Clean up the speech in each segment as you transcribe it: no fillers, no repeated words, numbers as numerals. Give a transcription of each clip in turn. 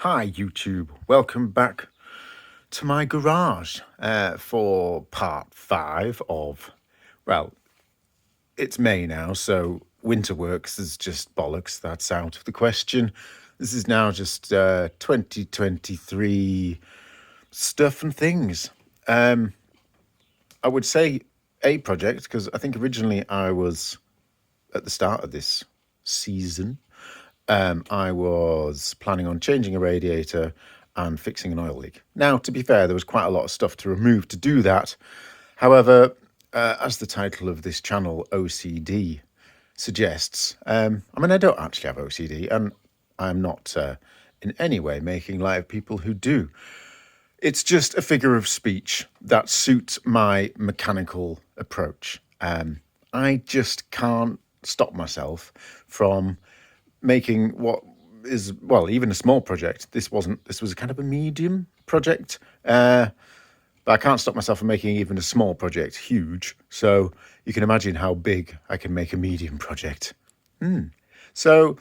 Hi YouTube, welcome back to my garage for part 5 of, well, it's May now, so winter works is just bollocks, that's out of the question. This is now just 2023 stuff and things. I would say a project, because I think originally I was, at the start of this season, I was planning on changing a radiator and fixing an oil leak. Now, to be fair, there was quite a lot of stuff to remove to do that. However, as the title of this channel, OCD, suggests, I don't actually have OCD, and I'm not in any way making light of people who do. It's just a figure of speech that suits my mechanical approach. I just can't stop myself from making what is, well, even a small project. This was a kind of a medium project, but I can't stop myself from making even a small project huge. So you can imagine how big I can make a medium project. So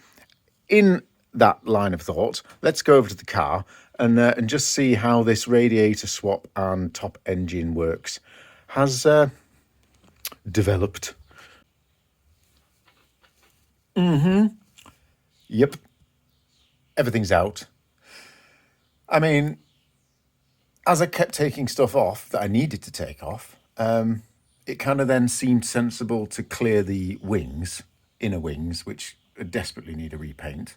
in that line of thought, let's go over to the car and just see how this radiator swap and top engine works has developed. Yep. Everything's out. I mean, as I kept taking stuff off that I needed to take off, it kind of then seemed sensible to clear the wings, inner wings, which desperately need a repaint.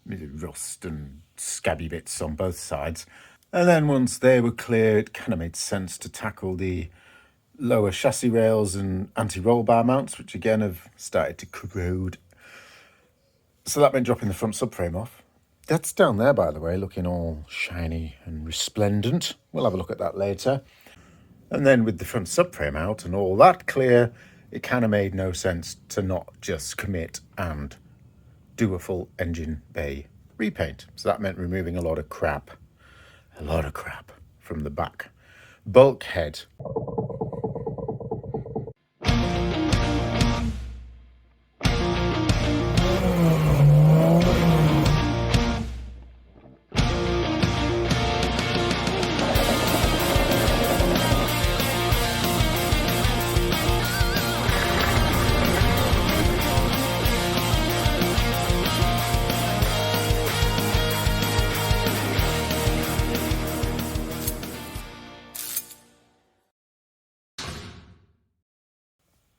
Rust and scabby bits on both sides. And then once they were clear, it kind of made sense to tackle the lower chassis rails and anti-roll bar mounts, which again have started to corrode. So that meant dropping the front subframe off. That's down there, by the way, looking all shiny and resplendent. We'll have a look at that later. And then with the front subframe out and all that clear, it kind of made no sense to not just commit and do a full engine bay repaint. So that meant removing a lot of crap from the back bulkhead.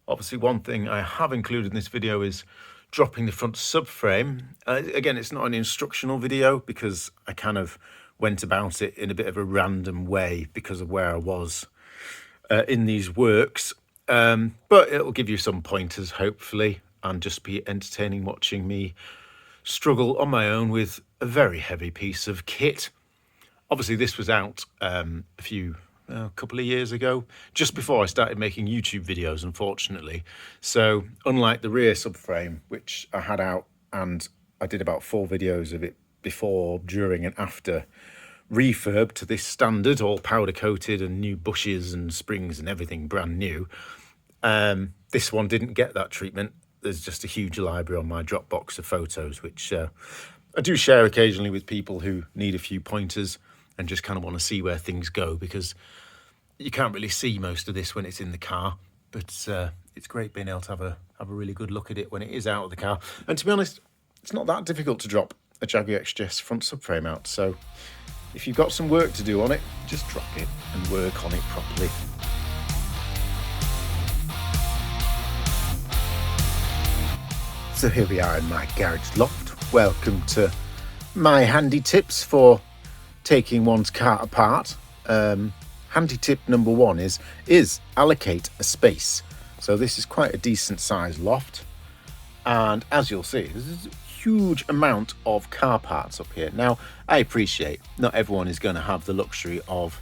Obviously, one thing I have included in this video is dropping the front subframe. Again, it's not an instructional video because I kind of went about it in a bit of a random way because of where I was in these works. But it'll give you some pointers, hopefully, and just be entertaining watching me struggle on my own with a very heavy piece of kit. Obviously, this was out a couple of years ago, just before I started making YouTube videos, unfortunately. So unlike the rear subframe, which I had out and I did about 4 videos of it before, during and after refurb to this standard, all powder coated and new bushes and springs and everything brand new. This one didn't get that treatment. There's just a huge library on my Dropbox of photos, which I do share occasionally with people who need a few pointers and just kind of want to see where things go, because you can't really see most of this when it's in the car, but it's great being able to have a really good look at it when it is out of the car. And to be honest, it's not that difficult to drop a Jaguar XJS front subframe out. So if you've got some work to do on it, just drop it and work on it properly. So here we are in my garage loft. Welcome to my handy tips for taking one's car apart. Handy tip number 1 is allocate a space. So this is quite a decent sized loft, and as you'll see, there's a huge amount of car parts up here. Now, I appreciate not everyone is going to have the luxury of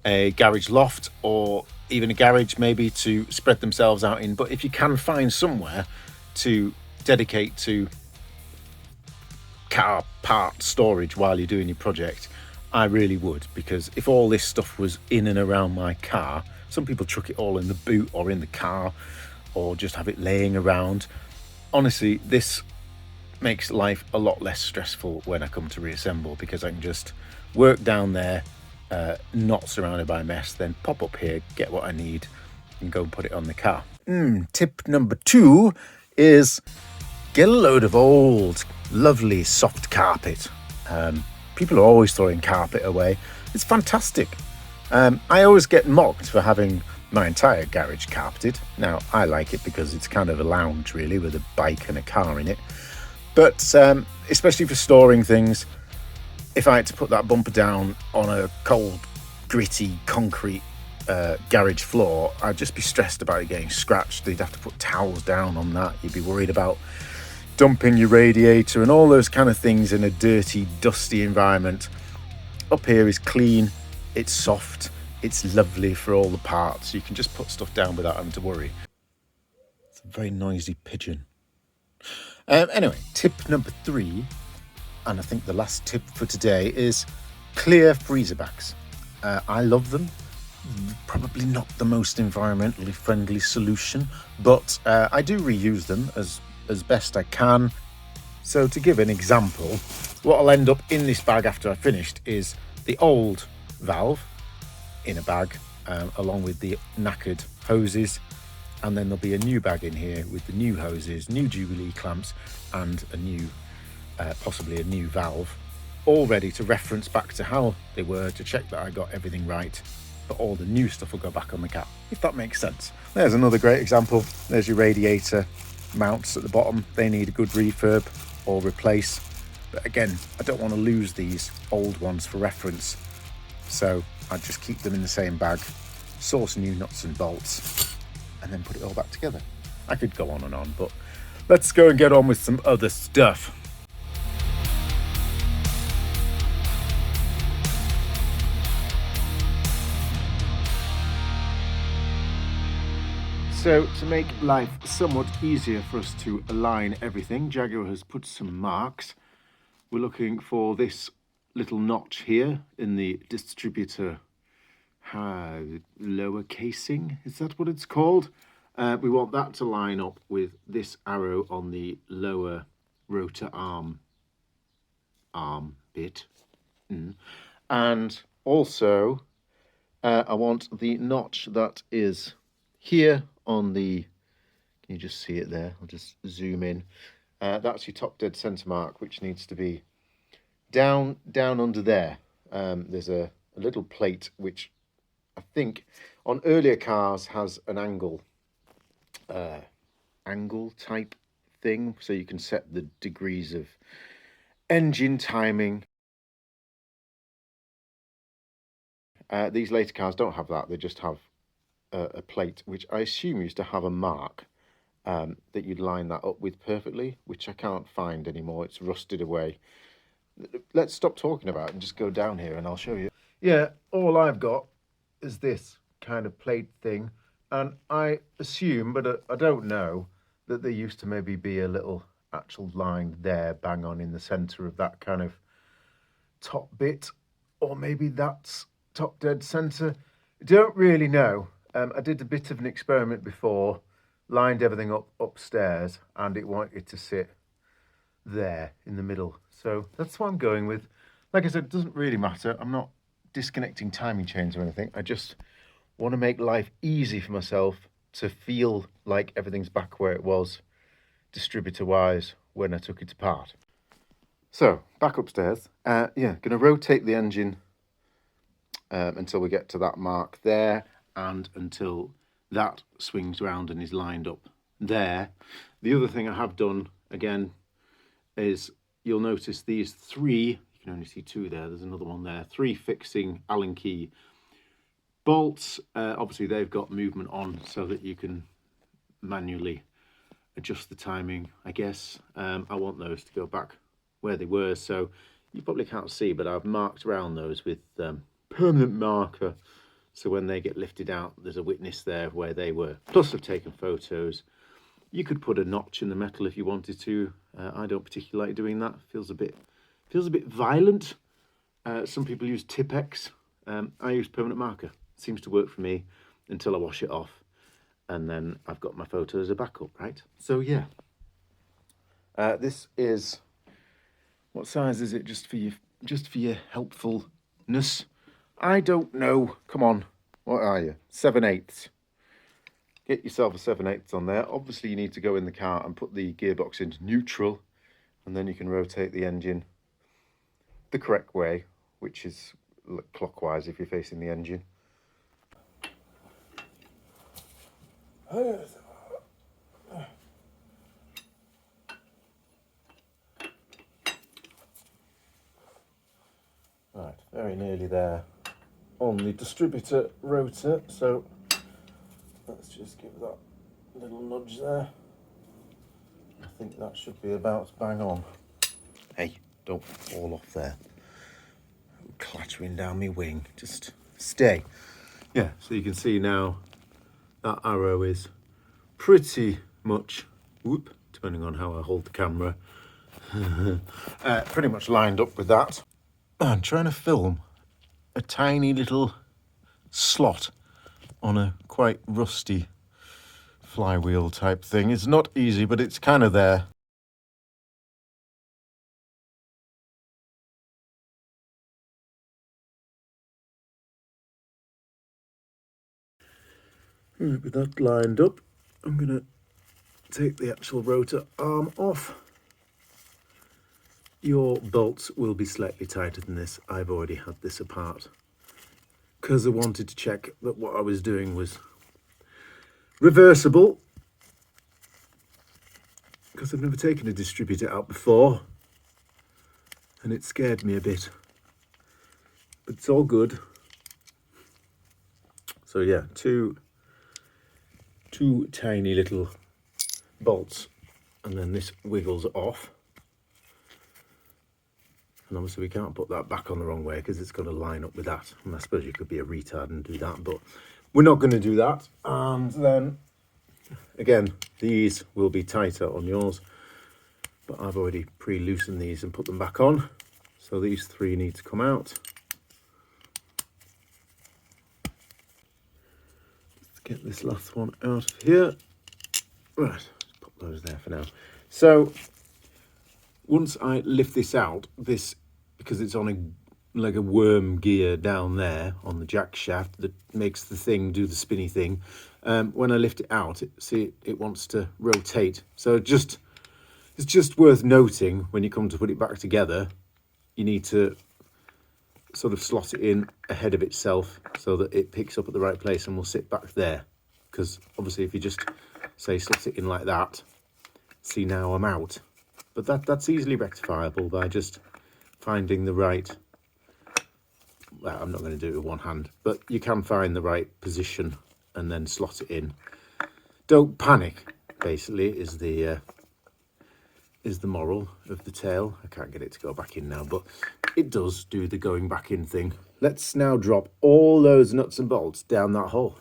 a garage loft or even a garage maybe to spread themselves out in, but if you can find somewhere to dedicate to car part storage while you're doing your project, I really would, because if all this stuff was in and around my car, some people chuck it all in the boot or in the car or just have it laying around. Honestly, this makes life a lot less stressful when I come to reassemble, because I can just work down there, not surrounded by mess, then pop up here, get what I need, and go and put it on the car. Tip number 2 is get a load of old, lovely soft carpet. People are always throwing carpet away. It's fantastic. I always get mocked for having my entire garage carpeted. Now, I like it because it's kind of a lounge, really, with a bike and a car in it. But especially for storing things, if I had to put that bumper down on a cold, gritty, concrete garage floor, I'd just be stressed about it getting scratched. You'd have to put towels down on that. You'd be worried about dumping your radiator and all those kind of things in a dirty, dusty environment. Up here is clean, it's soft, it's lovely for all the parts. You can just put stuff down without having to worry. It's a very noisy pigeon. Anyway, tip number 3, and I think the last tip for today, is clear freezer bags. I love them. Probably not the most environmentally friendly solution, but I do reuse them as best I can. So to give an example, what I'll end up in this bag after I've finished is the old valve in a bag, along with the knackered hoses, and then there'll be a new bag in here with the new hoses, new Jubilee clamps, and a new, possibly a new valve, all ready to reference back to how they were, to check that I got everything right. But all the new stuff will go back on the car, if that makes sense. There's another great example. There's your radiator mounts at the bottom. They need a good refurb or replace. But again, I don't want to lose these old ones for reference. So I just keep them in the same bag, source new nuts and bolts, and then put it all back together. I could go on and on, but let's go and get on with some other stuff. So to make life somewhat easier for us to align everything, Jaguar has put some marks. We're looking for this little notch here in the distributor lower casing, is that what it's called? We want that to line up with this arrow on the lower rotor arm bit. And also I want the notch that is here on the, can you just see it there? I'll just zoom in. That's your top dead center mark, which needs to be down under there. There's a little plate which I think on earlier cars has an angle type thing, so you can set the degrees of engine timing. These later cars don't have that. They just have a plate which I assume used to have a mark that you'd line that up with perfectly, which I can't find anymore. It's rusted away. Let's stop talking about it and just go down here and I'll show you. Yeah, all I've got is this kind of plate thing, and I assume, but I don't know, that there used to maybe be a little actual line there bang on in the center of that kind of top bit, or maybe that's top dead center. Don't really know. I did a bit of an experiment before, lined everything up upstairs, and it wanted to sit there in the middle. So that's what I'm going with. Like I said, it doesn't really matter. I'm not disconnecting timing chains or anything. I just want to make life easy for myself to feel like everything's back where it was, distributor-wise, when I took it apart. So, back upstairs. Yeah, going to rotate the engine until we get to that mark there, and until that swings round and is lined up there. The other thing I have done, again, is you'll notice these 3, you can only see 2 there, there's another one there, 3 fixing Allen key bolts. Obviously they've got movement on so that you can manually adjust the timing, I guess. I want those to go back where they were, so you probably can't see, but I've marked around those with permanent marker, so when they get lifted out there's a witness there where they were. Plus I've taken photos. You could put a notch in the metal if you wanted to. I don't particularly like doing that. Feels a bit violent. Some people use Tipex. I use permanent marker. Seems to work for me until I wash it off, and then I've got my photo as a backup, right? So yeah, This is, what size is it? Just for your helpfulness. I don't know. Come on, what are you? 7/8. Get yourself a 7/8 on there. Obviously, you need to go in the car and put the gearbox into neutral, and then you can rotate the engine the correct way, which is clockwise if you're facing the engine. Right, very nearly there on the distributor rotor, so let's just give that little nudge there. I think that should be about bang on. Hey, don't fall off there. Clattering down my wing, just stay. Yeah, so you can see now that arrow is pretty much, depending on how I hold the camera, pretty much lined up with that. I'm trying to film a tiny little slot on a quite rusty flywheel type thing. It's not easy, but it's kind of there. Right, with that lined up, I'm going to take the actual rotor arm off. Your bolts will be slightly tighter than this. I've already had this apart because I wanted to check that what I was doing was reversible, because I've never taken a distributor out before and it scared me a bit, but it's all good. So yeah, two tiny little bolts, and then this wiggles off. And obviously we can't put that back on the wrong way because it's got to line up with that. And I suppose you could be a retard and do that, but we're not going to do that. And then, again, these will be tighter on yours, but I've already pre-loosened these and put them back on. So these three need to come out. Let's get this last one out of here. Right, just put those there for now. So once I lift this out, because it's on like a worm gear down there on the jack shaft that makes the thing do the spinny thing. When I lift it out, it wants to rotate. So it's just worth noting when you come to put it back together, you need to sort of slot it in ahead of itself so that it picks up at the right place and will sit back there. Because obviously if you just say slot it in like that, see, now I'm out. But that's easily rectifiable by just finding the right, well, I'm not going to do it with one hand, but you can find the right position and then slot it in. Don't panic, basically, is the moral of the tale. I can't get it to go back in now, but it does do the going back in thing. Let's now drop all those nuts and bolts down that hole,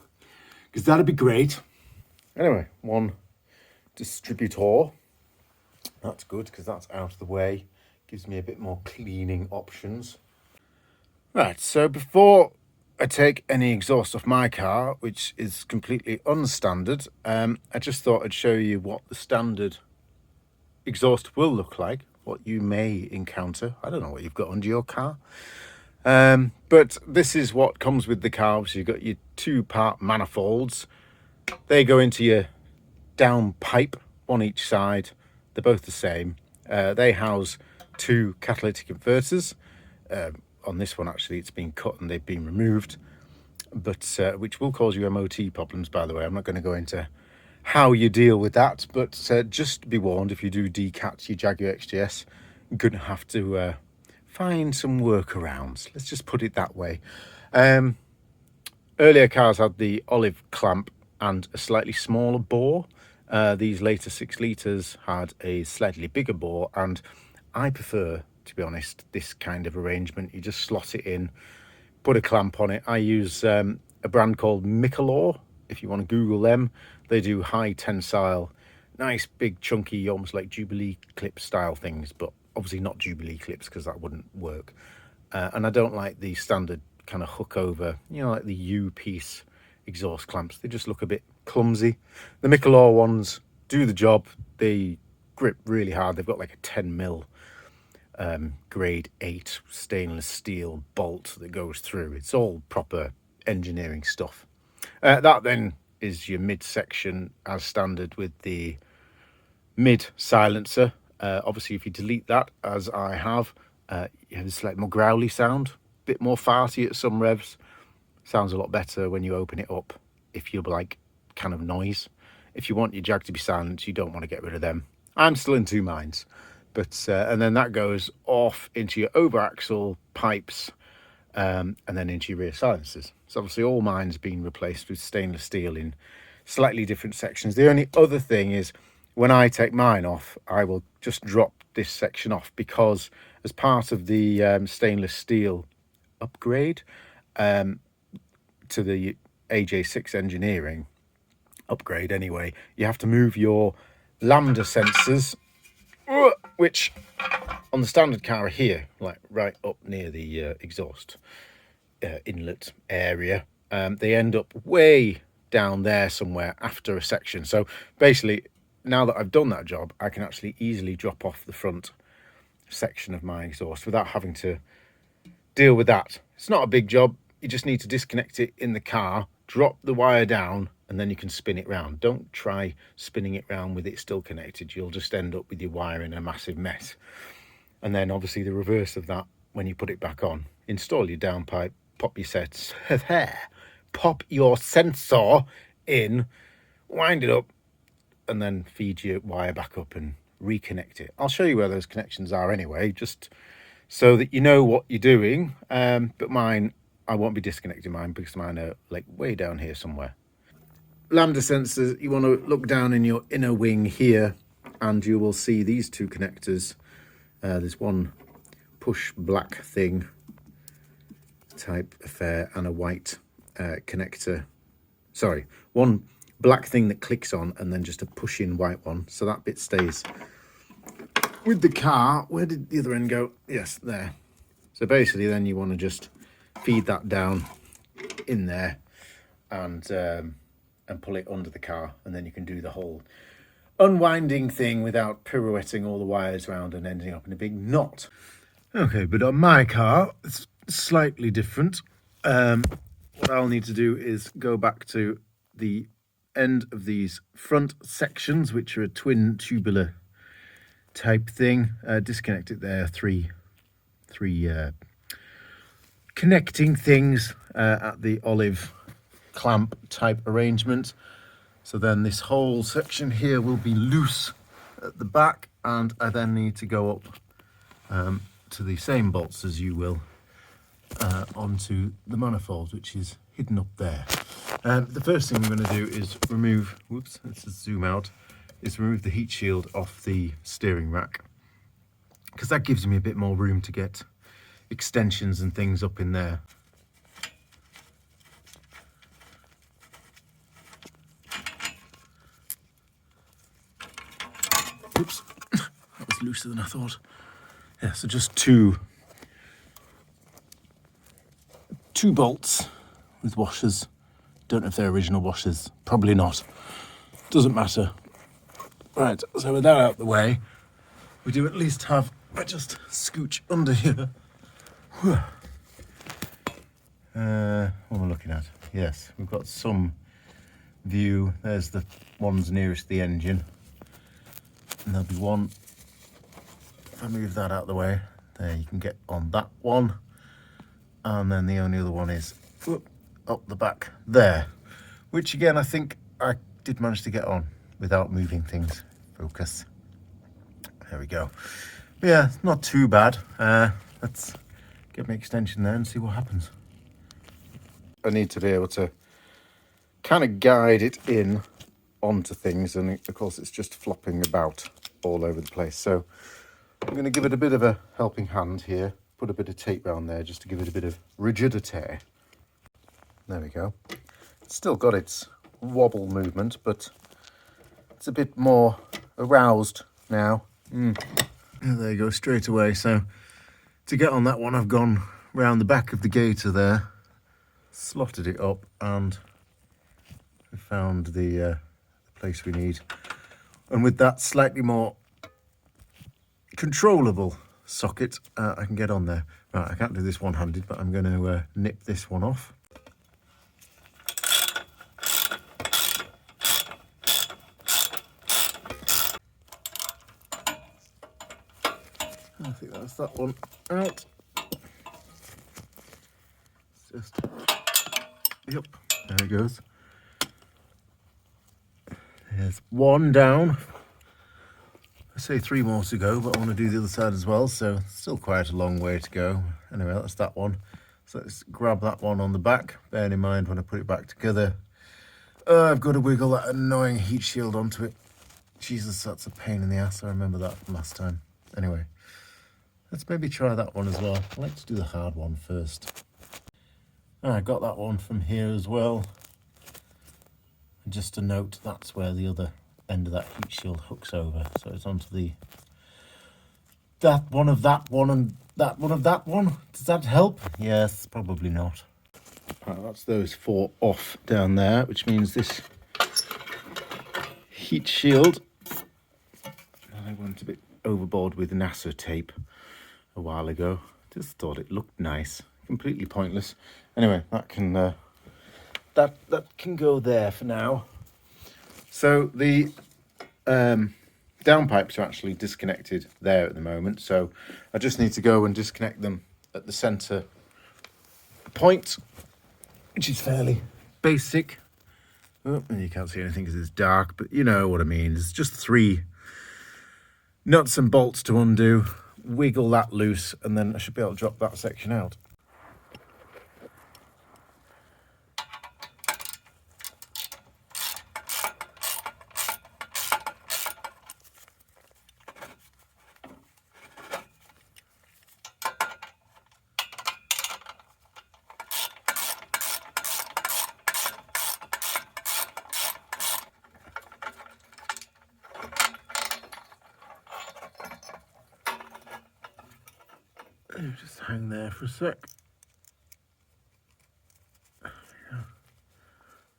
because that'd be great. Anyway, one distributor. That's good, because that's out of the way. Gives me a bit more cleaning options. Right, so before I take any exhaust off my car, which is completely unstandard, I just thought I'd show you what the standard exhaust will look like, what you may encounter. I don't know what you've got under your car. But this is what comes with the car. So you've got your 2-part manifolds. They go into your down pipe on each side. They're both the same. They house 2 catalytic converters. On this one, actually, it's been cut and they've been removed, but which will cause you MOT problems, by the way. I'm not going to go into how you deal with that, but just be warned, if you do decat your Jaguar XJS, you're going to have to find some workarounds. Let's just put it that way. Earlier cars had the olive clamp and a slightly smaller bore. These later 6 litres had a slightly bigger bore, and I prefer, to be honest, this kind of arrangement. You just slot it in, put a clamp on it. I use a brand called Michelor. If you want to Google them, they do high tensile, nice big chunky, almost like Jubilee clip style things, but obviously not Jubilee clips because that wouldn't work. And I don't like the standard kind of hook over, you know, like the U-piece exhaust clamps. They just look a bit clumsy. The Michelor ones do the job. They grip really hard. They've got like a 10mm grade 8 stainless steel bolt that goes through. It's all proper engineering stuff. That then is your mid section as standard with the mid silencer. Obviously, if you delete that, as I have, you have a slightly more growly sound, a bit more farty at some revs. Sounds a lot better when you open it up if you like kind of noise. If you want your Jag to be silent, you don't want to get rid of them. I'm still in two minds. But and then that goes off into your overaxle pipes and then into your rear silencers. So obviously all mine's been replaced with stainless steel in slightly different sections. The only other thing is when I take mine off, I will just drop this section off, because as part of the stainless steel upgrade to the AJ6 engineering upgrade anyway, you have to move your lambda sensors, which on the standard car are here, like right up near the exhaust inlet area. They end up way down there somewhere after a section. So basically, now that I've done that job, I can actually easily drop off the front section of my exhaust without having to deal with that. It's not a big job. You just need to disconnect it in the car, drop the wire down, and then you can spin it round. Don't try spinning it round with it still connected. You'll just end up with your wire in a massive mess. And then obviously the reverse of that, when you put it back on, install your downpipe, pop your sets there, pop your sensor in, wind it up, and then feed your wire back up and reconnect it. I'll show you where those connections are anyway, just so that you know what you're doing. But mine, I won't be disconnecting mine because mine are like way down here somewhere. Lambda sensors, you want to look down in your inner wing here and you will see these two connectors. There's one push black thing type affair and a white connector. Sorry, one black thing that clicks on and then just a push in white one. So that bit stays with the car. Where did the other end go? Yes, there. So basically then you want to just feed that down in there and pull it under the car, and then you can do the whole unwinding thing without pirouetting all the wires around and ending up in a big knot. Okay, but on my car, it's slightly different. What I'll need to do is go back to the end of these front sections, which are a twin tubular type thing. Disconnect it there, three connecting things at the olive clamp type arrangement. So then this whole section here will be loose at the back, and I then need to go up to the same bolts as you will onto the manifold, which is hidden up there. The first thing I'm going to do is remove, whoops, let's just zoom out, is remove the heat shield off the steering rack, because that gives me a bit more room to get extensions and things up in there. Oops, that was looser than I thought. Yeah, so just two bolts with washers. Don't know if they're original washers, probably not. Doesn't matter. Right, so with that out the way, we do at least have, I just scooch under here. What am I looking at? Yes, we've got some view. There's the ones nearest the engine. And there'll be one, if I move that out of the way, there you can get on that one. And then the only other one is up the back there, which again, I think I did manage to get on without moving things. Focus. There we go. But yeah, not too bad. Let's get my extension there and see what happens. I need to be able to kind of guide it in onto things, and of course it's just flopping about all over the place. So I'm going to give it a bit of a helping hand here, put a bit of tape around there just to give it a bit of rigidity. There we go. It's still got its wobble movement, but it's a bit more aroused now. There you go, straight away. So to get on that one, I've gone round the back of the gator there, slotted it up, and we found the place we need. And with that slightly more controllable socket I can get on there. Right, I can't do this one-handed, but I'm going to nip this one off. I think that's that one out. Just, yep, there it goes. There's one down. I say 3 more to go, but I want to do the other side as well, so still quite a long way to go. Anyway, that's that one. So let's grab that one on the back. Bearing in mind when I put it back together, I've got to wiggle that annoying heat shield onto it. Jesus, that's a pain in the ass. I remember that from last time. Anyway, let's maybe try that one as well. I like to do the hard one first. I got that one from here as well. And just to note, that's where the other end of that heat shield hooks over. So it's onto the that one of that one and that one of that one. Does that help? Yes, probably not. Right, that's those 4 off down there, which means this heat shield, I went a bit overboard with NASA tape a while ago. Just thought it looked nice. Completely pointless. Anyway, that can that can go there for now. So the downpipes are actually disconnected there at the moment. So I just need to go and disconnect them at the centre point, which is fairly basic. Oh, you can't see anything because it's dark, but you know what I mean. It's just 3 nuts and bolts to undo, wiggle that loose, and then I should be able to drop that section out. Just hang there for a sec.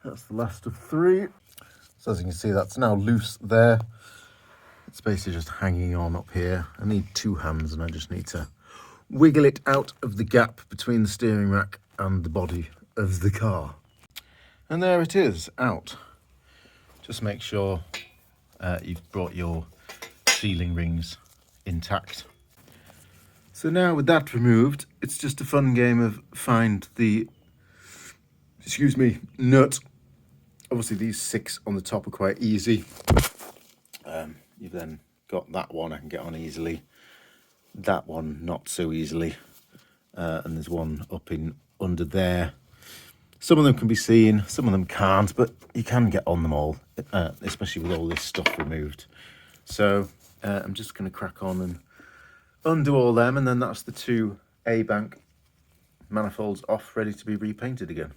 That's the last of 3. So as you can see, that's now loose there. It's basically just hanging on up here. I need 2 hands and I just need to wiggle it out of the gap between the steering rack and the body of the car. And there it is, out. Just make sure you've brought your sealing rings intact. So now with that removed, it's just a fun game of find the, nut. Obviously these 6 on the top are quite easy. You've then got that one I can get on easily. That one not so easily. And there's one up in under there. Some of them can be seen, some of them can't, but you can get on them all, especially with all this stuff removed. So I'm just going to crack on and undo all them, and then that's the 2 A-bank manifolds off, ready to be repainted again.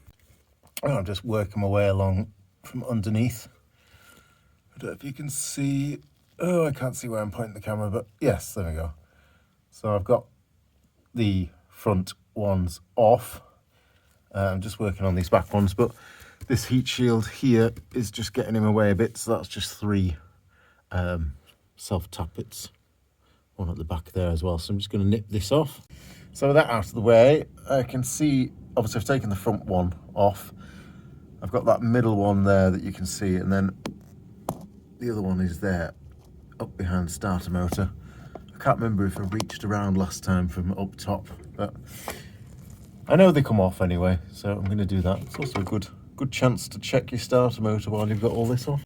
I'm just working my way along from underneath. I don't know if you can see. Oh, I can't see where I'm pointing the camera, but yes, there we go. So I've got the front ones off. I'm just working on these back ones, but this heat shield here is just getting in my way a bit, so that's just 3 self-tappets. One at the back there as well, so I'm just going to nip this off. So with that out of the way, I can see, obviously I've taken the front one off. I've got that middle one there that you can see, and then the other one is there, up behind the starter motor. I can't remember if I reached around last time from up top, but I know they come off anyway, so I'm going to do that. It's also a good chance to check your starter motor while you've got all this off.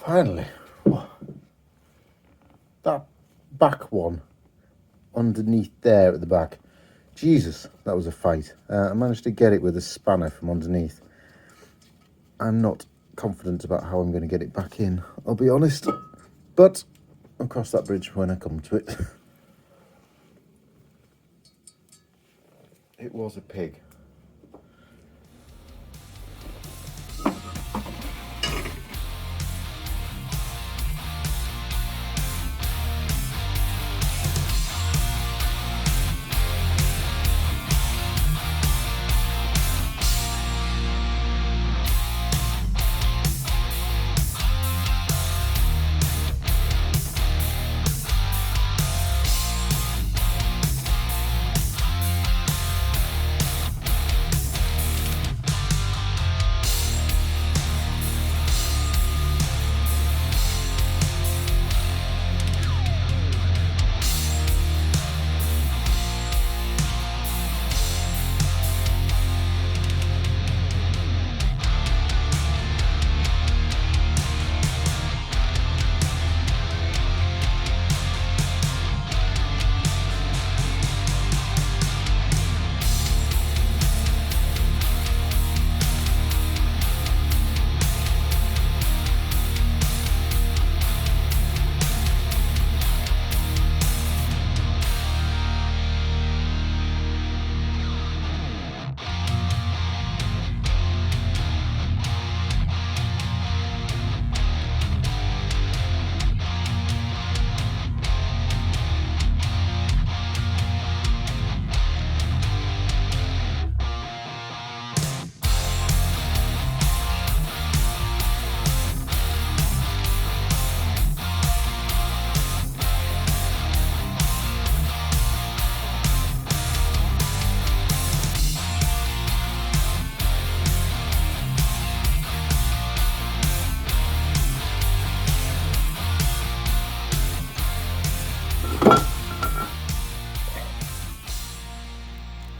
Finally, that back one underneath there at the back, Jesus, that was a fight. I managed to get it with a spanner from underneath. I'm not confident about how I'm going to get it back in, I'll be honest, but I'll cross that bridge when I come to it. It was a pig.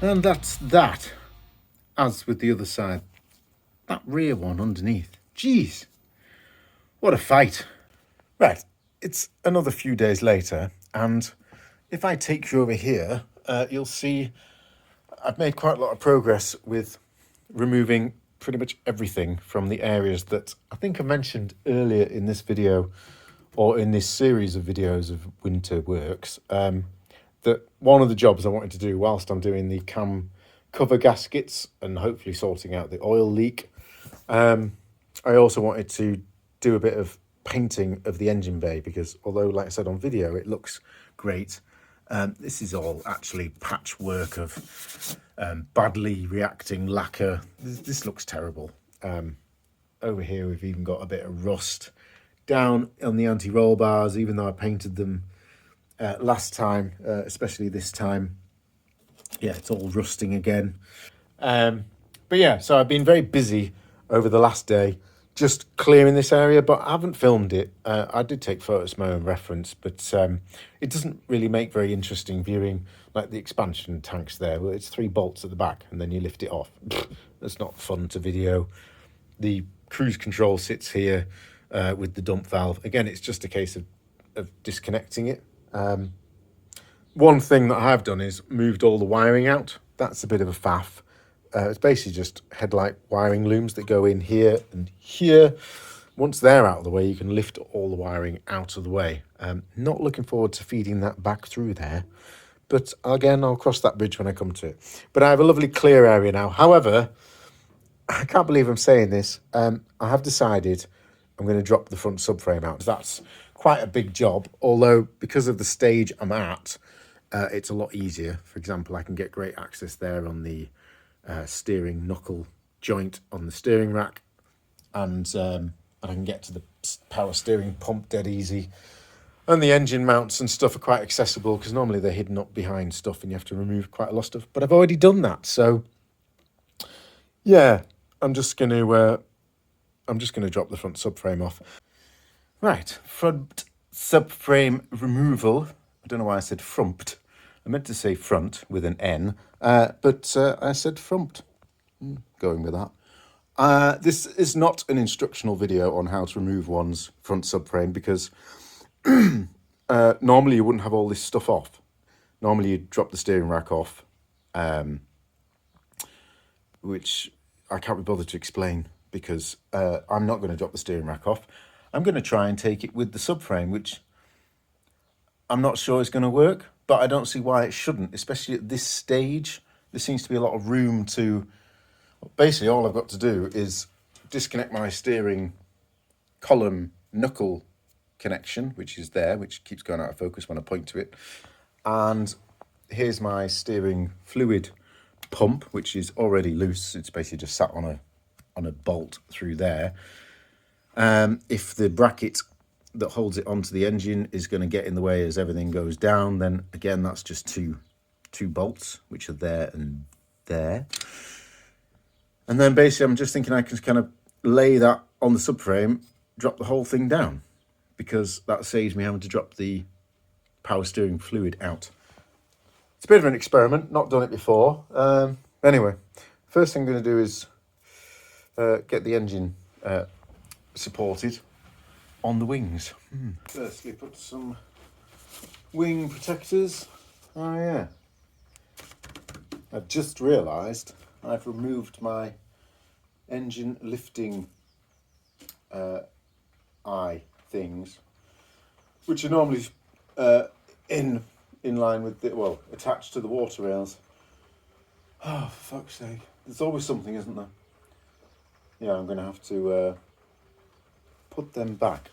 And that's that. As with the other side, that rear one underneath. Jeez, what a fight. Right, it's another few days later, and if I take you over here, you'll see I've made quite a lot of progress with removing pretty much everything from the areas that I think I mentioned earlier in this video, or in this series of videos of winter works, that one of the jobs I wanted to do whilst I'm doing the cam cover gaskets and hopefully sorting out the oil leak, I also wanted to do a bit of painting of the engine bay, because although, like I said on video, it looks great, this is all actually patchwork of badly reacting lacquer. This looks terrible. Over here we've even got a bit of rust down on the anti-roll bars, even though I painted them last time, especially this time. Yeah, it's all rusting again. But yeah, so I've been very busy over the last day just clearing this area, but I haven't filmed it. I did take photos for my own reference, but it doesn't really make very interesting viewing, like the expansion tanks there. Well, it's 3 bolts at the back and then you lift it off. That's not fun to video. The cruise control sits here with the dump valve. Again, it's just a case of disconnecting it. One thing that I have done is moved all the wiring out. That's a bit of a faff. It's basically just headlight wiring looms that go in here and here. Once they're out of the way, you can lift all the wiring out of the way. Not looking forward to feeding that back through there. But again, I'll cross that bridge when I come to it. But I have a lovely clear area now. However, I can't believe I'm saying this. I have decided I'm going to drop the front subframe out. That's quite a big job, although because of the stage I'm at, it's a lot easier. For example, I can get great access there on the steering knuckle joint on the steering rack, and I can get to the power steering pump dead easy. And the engine mounts and stuff are quite accessible, because normally they're hidden up behind stuff and you have to remove quite a lot of stuff. But I've already done that, so yeah, I'm just going to drop the front subframe off. Right, front subframe removal. I don't know why I said frumped. I meant to say front with an N, but I said frumped. Going with that. This is not an instructional video on how to remove one's front subframe, because normally you wouldn't have all this stuff off. Normally you'd drop the steering rack off, which I can't be bothered to explain, because I'm not going to drop the steering rack off. I'm going to try and take it with the subframe, which I'm not sure is going to work, but I don't see why it shouldn't, especially at this stage. There seems to be a lot of room to... Basically, all I've got to do is disconnect my steering column knuckle connection, which is there, which keeps going out of focus when I point to it. And here's my steering fluid pump, which is already loose. It's basically just sat on a bolt through there. If the bracket that holds it onto the engine is going to get in the way as everything goes down, then again, that's just two bolts, which are there and there. And then basically I'm just thinking I can kind of lay that on the subframe, drop the whole thing down, because that saves me having to drop the power steering fluid out. It's a bit of an experiment, not done it before. Anyway, first thing I'm going to do is get the engine supported on the wings. Firstly, put some wing protectors. Oh yeah, I've just realised I've removed my engine lifting eye things, which are normally in line with the, well, attached to the water rails. Oh, for fuck's sake. There's always something, isn't there? Yeah, I'm going to have to put them back.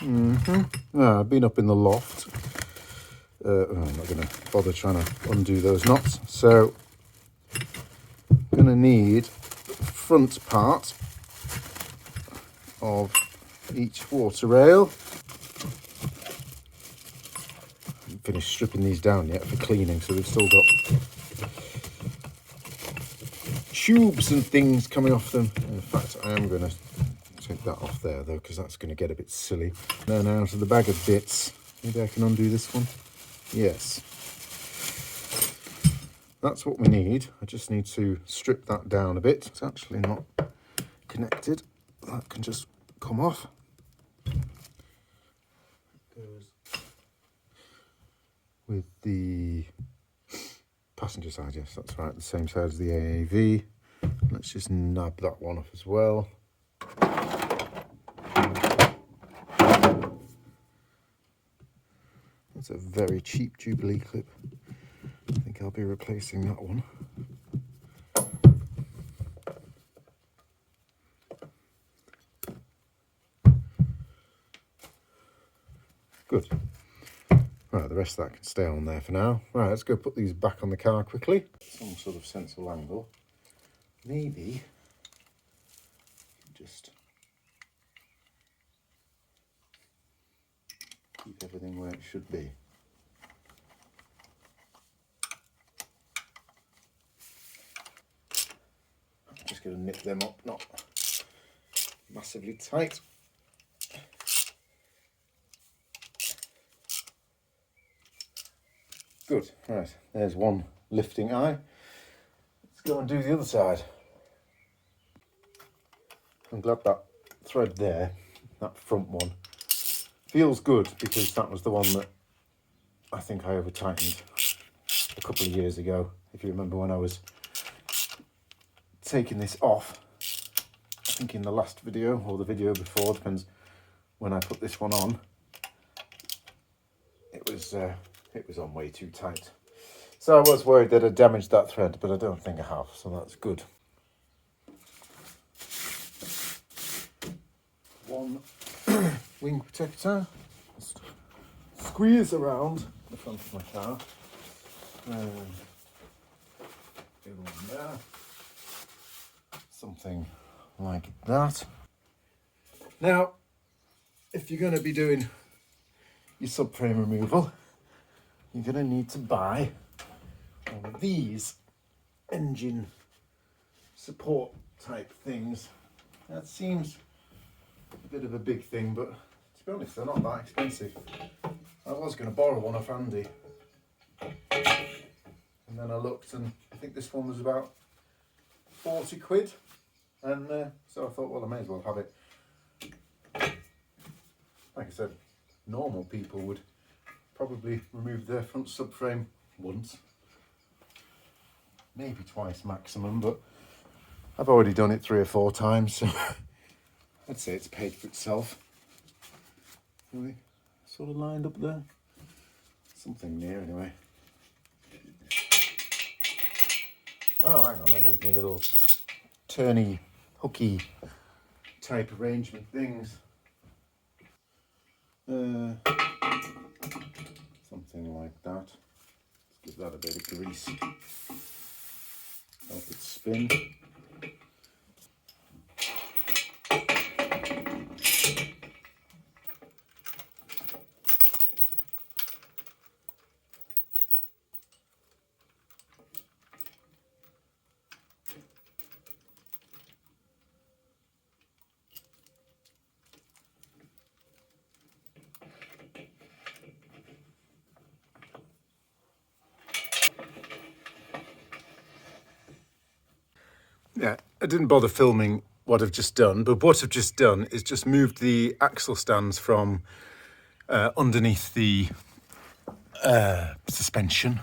I've been up in the loft. I'm not going to bother trying to undo those knots. So, I'm going to need the front part of each water rail. I haven't finished stripping these down yet for cleaning, so they've still got tubes and things coming off them. In fact, I am going to take that off there though, because that's going to get a bit silly. Then out of the bag of bits, maybe I can undo this one. Yes. that's what we need. I just need to strip that down a bit. It's actually not connected. That can just come off. Goes with the passenger side, yes, that's right, the same side as the AAV. Let's just nab that one off as well. That's a very cheap Jubilee clip. I think I'll be replacing that one. Good. Right, the rest of that can stay on there for now. Right, let's go put these back on the car quickly. Some sort of sensible angle. Maybe just keep everything where it should be. I'm just going to nip them up, not massively tight. Good, right, there's one lifting eye. Let's go and do the other side. I'm glad that thread there, that front one, feels good because that was the one that I think I over tightened a couple of years ago. If you remember when I was taking this off, I think in the last video or the video before, depends when I put this one on, it was on way too tight. So I was worried that I damaged that thread, but I don't think I have, so that's good. One wing protector, just squeeze around the front of my car. Go on there. Something like that. Now, if you're going to be doing your subframe removal, you're going to need to buy one of these engine support type things. That seems a bit of a big thing, but to be honest, they're not that expensive. I was going to borrow one off Andy, and then I looked and I think this one was about 40 quid, and so I thought, well, I may as well have it. Like I said, normal people would probably remove their front subframe once, maybe twice maximum, but I've already done it 3 or 4 times, so I'd say it's paid for itself. Really, sort of lined up there. Something near anyway. Oh, hang on, I need my little turny, hooky type arrangement things. Something like that. Let's give that a bit of grease. Help it spin. Yeah, I didn't bother filming what I've just done, but what I've just done is just moved the axle stands from underneath the suspension.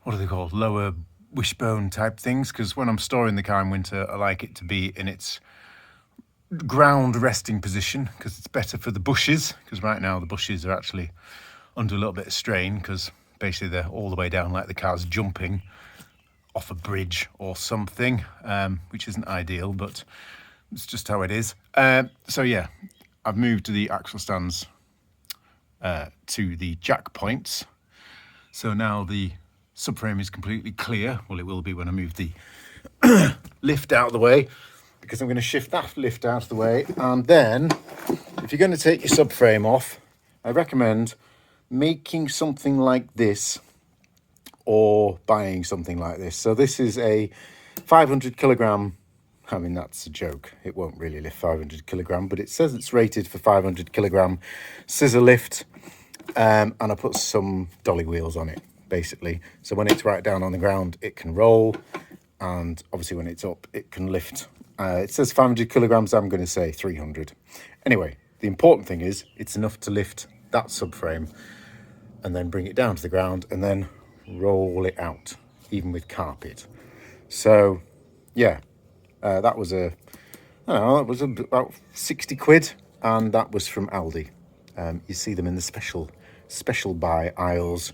What are they called? Lower wishbone type things, because when I'm storing the car in winter, I like it to be in its ground resting position because it's better for the bushes, because right now the bushes are actually under a little bit of strain because basically they're all the way down like the car's jumping off a bridge or something, which isn't ideal, but it's just how it is. So yeah, I've moved the axle stands to the jack points. So now the subframe is completely clear. Well, it will be when I move the lift out of the way, because I'm going to shift that lift out of the way. And then if you're going to take your subframe off, I recommend making something like this or buying something like this. So this is a 500 kilogram, I mean, that's a joke. It won't really lift 500 kilogram, but it says it's rated for 500 kilogram scissor lift. And I put some dolly wheels on it. basically. So when it's right down on the ground, it can roll, and obviously when it's up, it can lift. It says 500 kilograms, I'm going to say 300. Anyway, the important thing is it's enough to lift that subframe and then bring it down to the ground and then roll it out, even with carpet. So yeah, that was I don't know, that was about 60 quid, and that was from Aldi. You see them in the special buy aisles,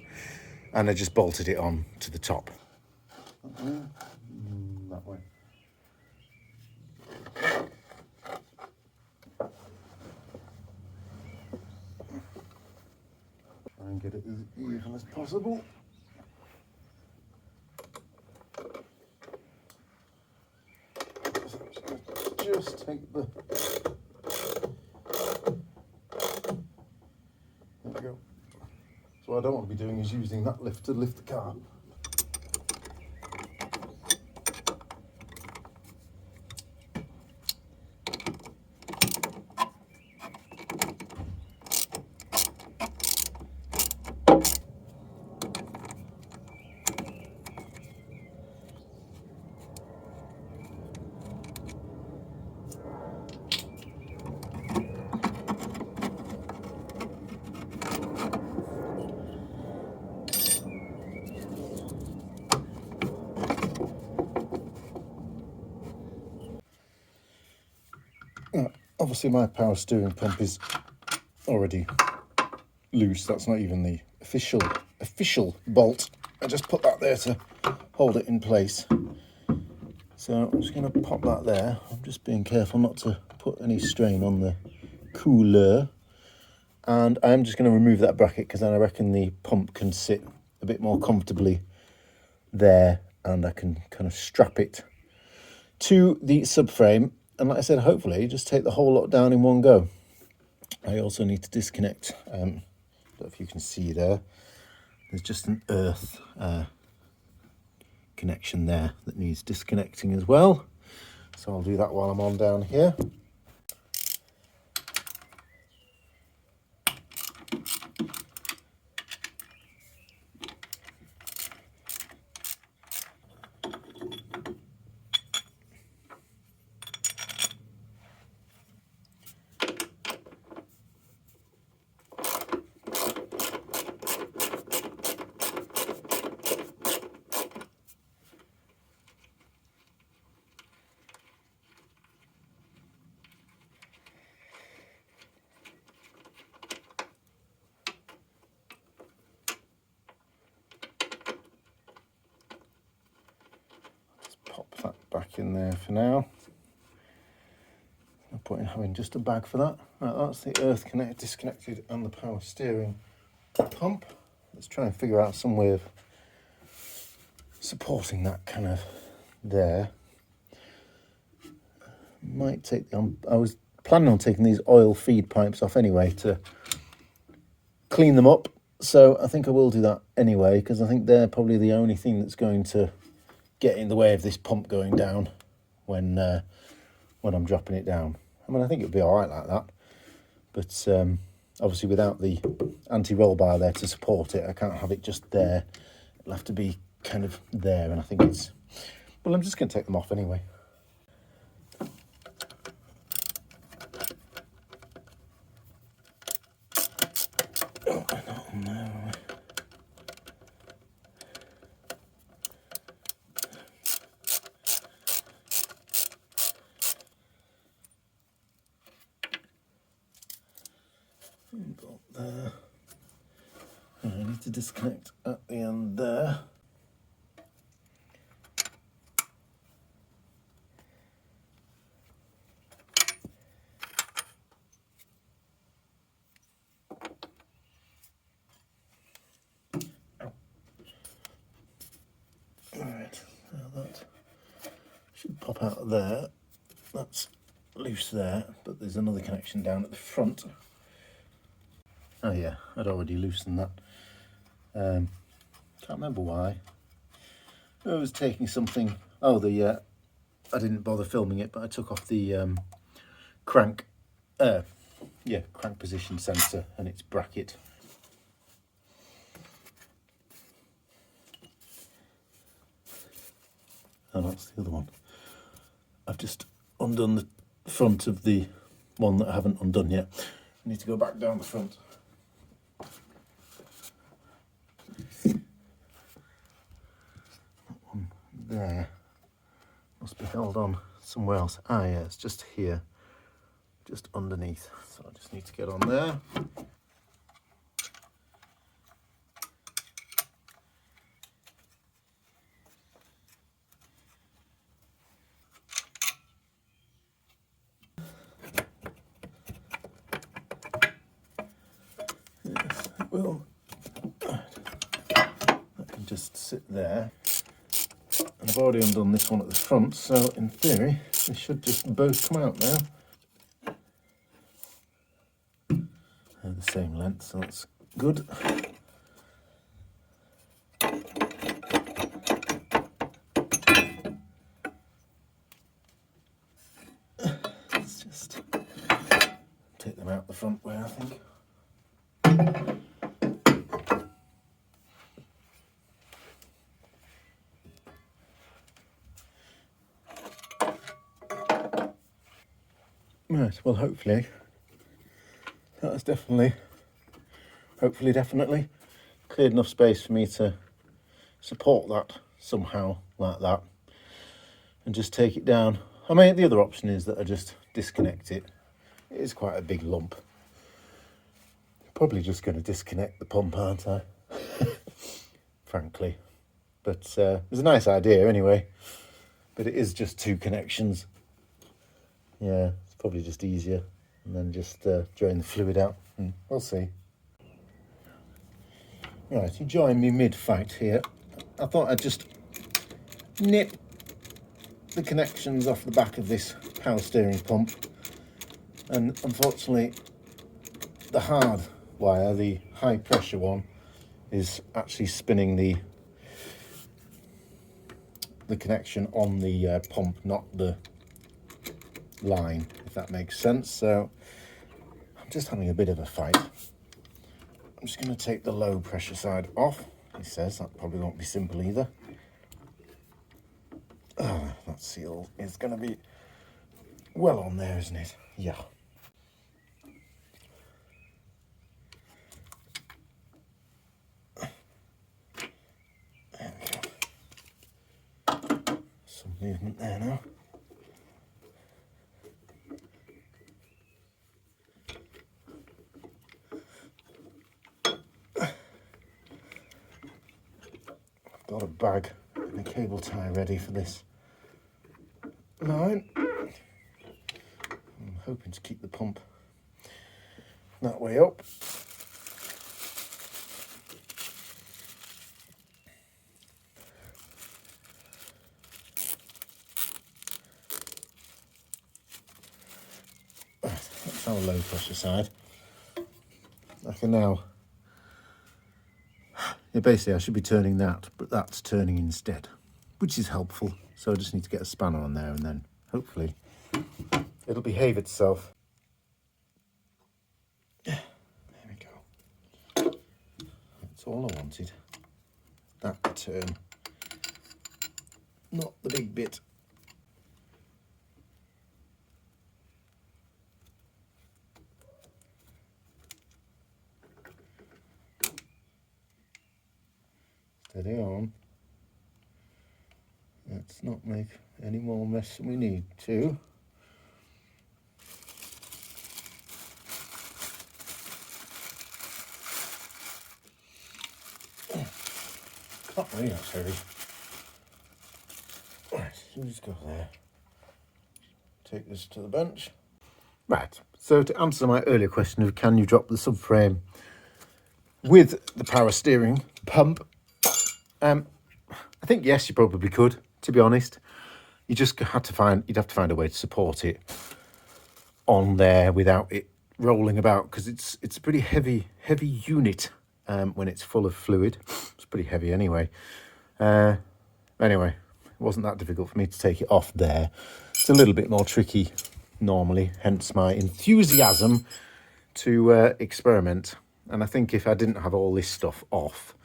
and I just bolted it on to the top. That way. Try and get it as even as possible. Just take the... There we go. So what I don't want to be doing is using that lift to lift the car. Obviously my power steering pump is already loose. That's not even the official bolt. I just put that there to hold it in place. So I'm just going to pop that there. I'm just being careful not to put any strain on the cooler. And I'm just going to remove that bracket, because then I reckon the pump can sit a bit more comfortably there, and I can kind of strap it to the subframe. And like I said, hopefully just take the whole lot down in one go. I also need to disconnect, I don't know if you can see there, there's just an earth connection there that needs disconnecting as well. So I'll do that while I'm on down here. Pop that back in there for now. No point in having just a bag for that. Right, that's the earth disconnected and the power steering pump. Let's try and figure out some way of supporting that kind of there. Might take I was planning on taking these oil feed pipes off anyway to clean them up. So I think I will do that anyway, because I think they're probably the only thing that's going to get in the way of this pump going down when I'm dropping it down. I mean, I think it'll be all right like that, but obviously without the anti-roll bar there to support it, I can't have it just there. It'll have to be kind of there, and I think it's... Well, I'm just going to take them off anyway. Oh, no. Bolt there. I need to disconnect at the end there. Alright, now that should pop out of there. That's loose there, but there's another connection down at the front. Oh yeah, I'd already loosened that. Can't remember why. I was taking something. Oh, I didn't bother filming it, but I took off the crank position sensor and its bracket. Oh, that's the other one. I've just undone the front of the one that I haven't undone yet. I need to go back down the front. That one there must be held on somewhere else. Ah, yeah, it's just here, just underneath. So I just need to get on there. Yes, it will. That can just sit there. And I've already undone this one at the front, so in theory, they should just both come out now. They're the same length, so that's good. Let's just take them out the front way, I think. Right, well, hopefully that's definitely cleared enough space for me to support that somehow like that and just take it down. I mean, the other option is that I just disconnect it. It is quite a big lump. Probably just going to disconnect the pump, aren't I? Frankly. But it was a nice idea anyway. But it is just two connections. Yeah, it's probably just easier. And then just drain the fluid out. We'll see. Right, you join me mid-fight here. I thought I'd just nip the connections off the back of this power steering pump. And unfortunately, the hard wire, the high pressure one, is actually spinning the connection on the pump, not the line, if that makes sense. So I'm just having a bit of a fight. I'm just going to take the low pressure side off. He says that probably won't be simple either. Oh, that seal is going to be well on there, isn't it? Yeah. There we go. Some movement there now. Got a bag and a cable tie ready for this line. I'm hoping to keep the pump that way up. That's our low pressure side. I can now, basically I should be turning that, but that's turning instead, which is helpful. So I just need to get a spanner on there and then hopefully it'll behave itself. There we go. That's all I wanted. That to turn, not the big bit. Steady on. Let's not make any more mess than we need to. Not really, that's heavy. Right, so just go there. Take this to the bench. Right, so to answer my earlier question of can you drop the subframe with the power steering pump, I think yes, you probably could, to be honest. You'd have to find a way to support it on there without it rolling about, because it's a pretty heavy unit when it's full of fluid. It's pretty heavy anyway. Anyway, it wasn't that difficult for me to take it off there. It's a little bit more tricky normally, hence my enthusiasm to experiment. And I think if I didn't have all this stuff off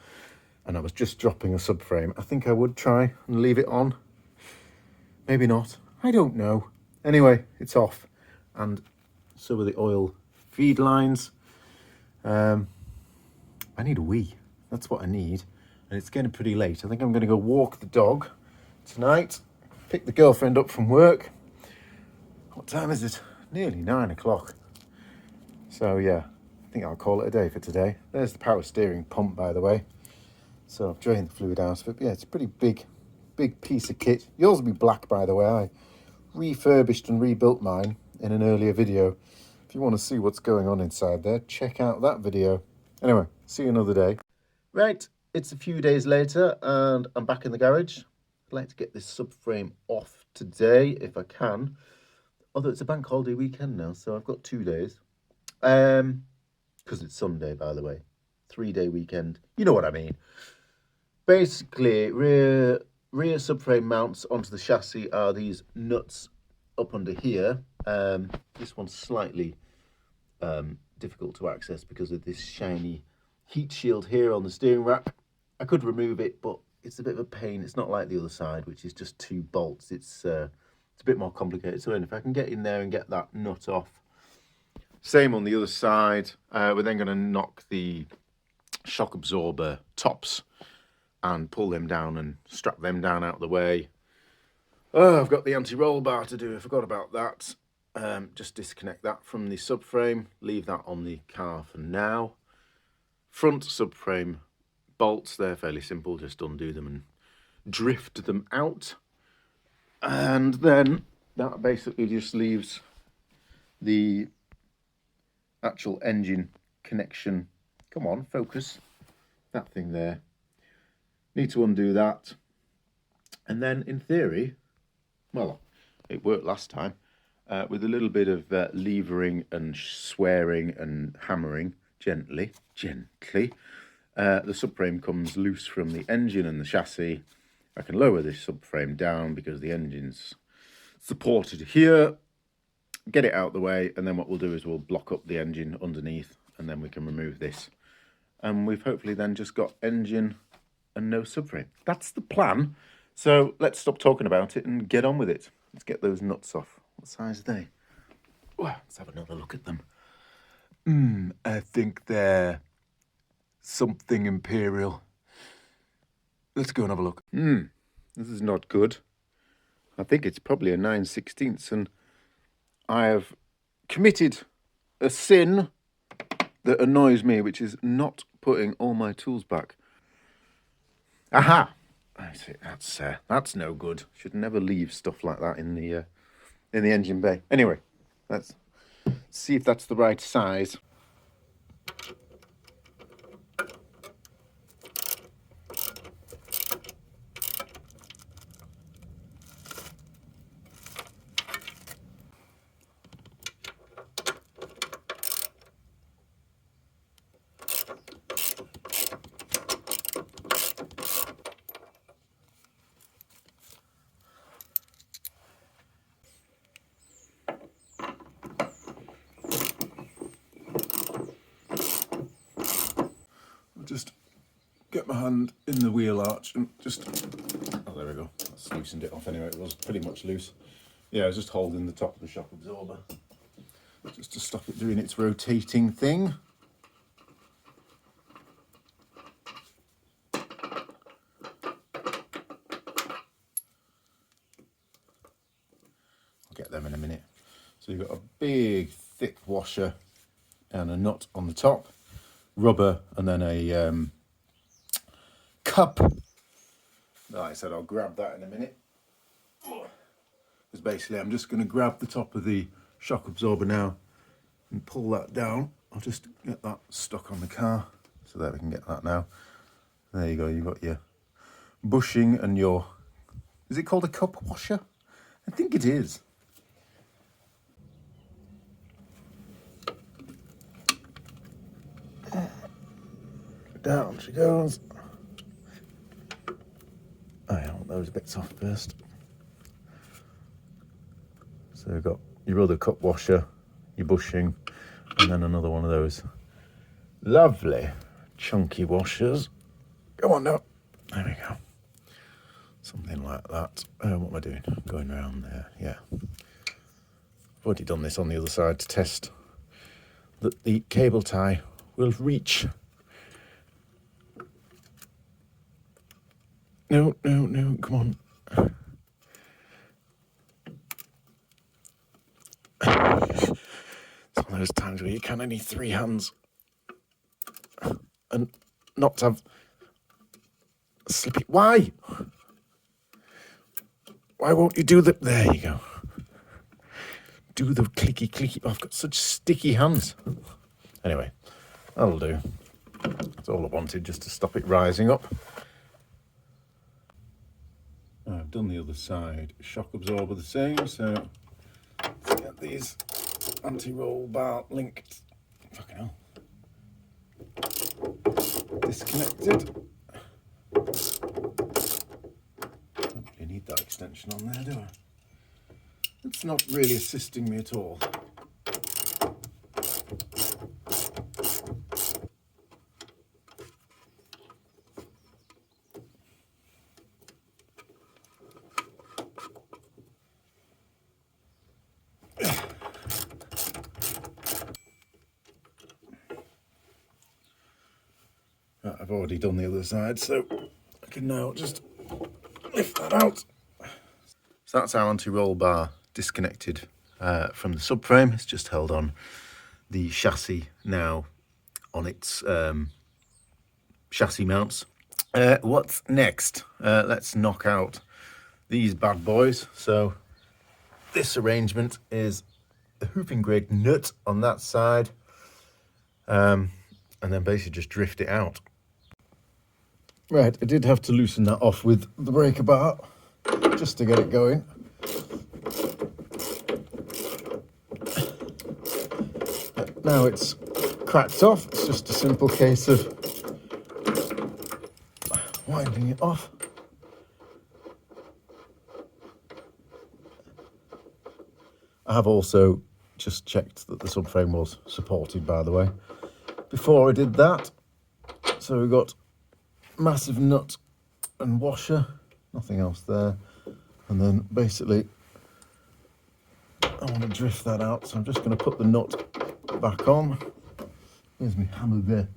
and I was just dropping a subframe, I think I would try and leave it on. maybe not. I don't know. Anyway, it's off. And so are the oil feed lines. I need a wee. That's what I need. And it's getting pretty late. I think I'm going to go walk the dog tonight. Pick the girlfriend up from work. What time is it? Nearly 9 o'clock. So yeah, I think I'll call it a day for today. There's the power steering pump, by the way. So I've drained the fluid out of it. But yeah, it's a pretty big piece of kit. Yours will be black, by the way. I refurbished and rebuilt mine in an earlier video. If you want to see what's going on inside there, check out that video. Anyway, see you another day. Right, it's a few days later and I'm back in the garage. I'd like to get this subframe off today if I can. Although it's a bank holiday weekend now, so I've got 2 days. Because it's Sunday, by the way. 3-day weekend. You know what I mean. Basically, rear subframe mounts onto the chassis are these nuts up under here. This one's slightly difficult to access because of this shiny heat shield here on the steering rack. I could remove it, but it's a bit of a pain. It's not like the other side, which is just 2 bolts. It's a bit more complicated. So if I can get in there and get that nut off. Same on the other side. We're then going to knock the shock absorber tops and pull them down and strap them down out of the way. Oh, I've got the anti-roll bar to do. I forgot about that. Just disconnect that from the subframe. Leave that on the car for now. Front subframe bolts, they're fairly simple. Just undo them and drift them out. And then that basically just leaves the actual engine connection. Come on, focus. That thing there. Need to undo that. And then in theory, well, it worked last time, with a little bit of levering and swearing and hammering gently, the subframe comes loose from the engine and the chassis. I can lower this subframe down because the engine's supported here, get it out the way, and then what we'll do is we'll block up the engine underneath and then we can remove this. And we've hopefully then just got engine and no subframe. That's the plan. So let's stop talking about it and get on with it. Let's get those nuts off. What size are they? Well, let's have another look at them. I think they're something imperial. Let's go and have a look. This is not good. I think it's probably a 9/16, and I have committed a sin that annoys me, which is not putting all my tools back. Aha! I see. That's no good. Should never leave stuff like that in the engine bay. Anyway, let's see if that's the right size. Just get my hand in the wheel arch and just, oh, there we go, that's loosened it off anyway. It was pretty much loose. Yeah, I was just holding the top of the shock absorber just to stop it doing its rotating thing. I'll get them in a minute. So you've got a big thick washer and a nut on the top, rubber, and then a cup. Like I said, I'll grab that in a minute. Because basically I'm just going to grab the top of the shock absorber now and pull that down. I'll just get that stuck on the car. So there, we can get that now. There you go, you've got your bushing and your, is it called a cup washer? I think it is. Down she goes. I want those bits off first. So we've got your other cup washer, your bushing, and then another one of those lovely chunky washers. Come on now. There we go. Something like that. What am I doing? Going around there, yeah. I've already done this on the other side to test that the cable tie will reach. No, no, no, come on. It's one of those times where you kind of need 3 hands and not have slippy. Why? Why won't you do the... There you go. Do the clicky clicky. Oh, I've got such sticky hands. Anyway, that'll do. That's all I wanted, just to stop it rising up. I've done the other side. Shock absorber the same, so let's get these anti-roll bar linked. Fucking hell. Disconnected. Don't really need that extension on there, do I? It's not really assisting me at all. Right, I've already done the other side, so I can now just lift that out. So that's our anti-roll bar disconnected from the subframe. It's just held on the chassis now on its chassis mounts. What's next? Let's knock out these bad boys. So this arrangement is a hooping grade nut on that side, and then basically just drift it out. Right, I did have to loosen that off with the breaker bar just to get it going. Now it's cracked off. It's just a simple case of winding it off. I have also just checked that the subframe was supported, by the way, before I did that. So we've got massive nut and washer, nothing else there. And then basically I want to drift that out, so I'm just going to put the nut back on. Where's my hammer there?